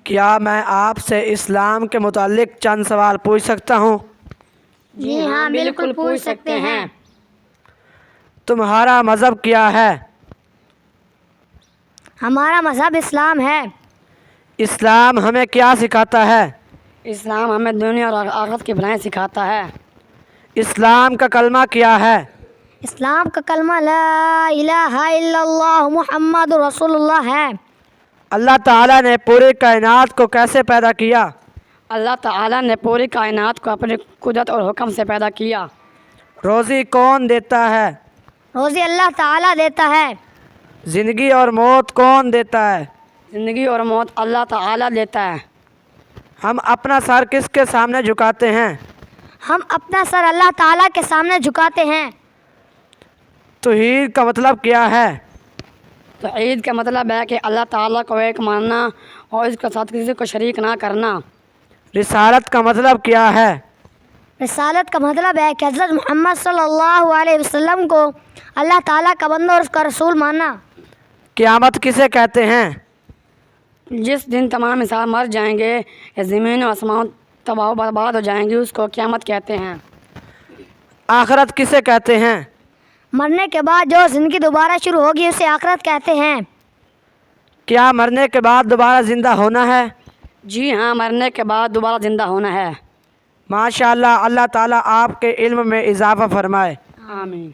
کیا میں آپ سے اسلام کے متعلق چند سوال پوچھ سکتا ہوں؟ جی ہاں، بالکل پوچھ سکتے ہیں۔ تمہارا مذہب کیا ہے؟ ہمارا مذہب اسلام ہے۔ اسلام ہمیں کیا سکھاتا ہے؟ اسلام ہمیں دنیا اور آخرت کی بھلائیں سکھاتا ہے۔ اسلام کا کلمہ کیا ہے؟ اسلام کا کلمہ لا الہ الا اللہ محمد رسول اللہ ہے۔ اللہ تعالیٰ نے پوری کائنات کو کیسے پیدا کیا؟ اللہ تعالیٰ نے پوری کائنات کو اپنی قدرت اور حکم سے پیدا کیا۔ روزی کون دیتا ہے؟ روزی اللہ تعالیٰ دیتا ہے۔ زندگی اور موت کون دیتا ہے؟ زندگی اور موت اللہ تعالیٰ دیتا ہے۔ ہم اپنا سر کس کے سامنے جھکاتے ہیں؟ ہم اپنا سر اللہ تعالیٰ کے سامنے جھکاتے ہیں۔ توحید کا مطلب کیا ہے؟ توحید کا مطلب ہے کہ اللہ تعالیٰ کو ایک ماننا اور اس کے ساتھ کسی کو شریک نہ کرنا۔ رسالت کا مطلب کیا ہے؟ رسالت کا مطلب ہے کہ حضرت محمد صلی اللہ علیہ وسلم کو اللہ تعالیٰ کا بندہ اور اس کا رسول ماننا۔ قیامت کسے کہتے ہیں؟ جس دن تمام انسان مر جائیں گے یا زمین و آسمان تباہ و برباد ہو جائیں گی، اس کو قیامت کہتے ہیں۔ آخرت کسے کہتے ہیں؟ مرنے کے بعد جو زندگی دوبارہ شروع ہوگی اسے آخرت کہتے ہیں۔ کیا مرنے کے بعد دوبارہ زندہ ہونا ہے؟ جی ہاں، مرنے کے بعد دوبارہ زندہ ہونا ہے۔ ماشاءاللہ، اللہ تعالیٰ آپ کے علم میں اضافہ فرمائے۔ آمین۔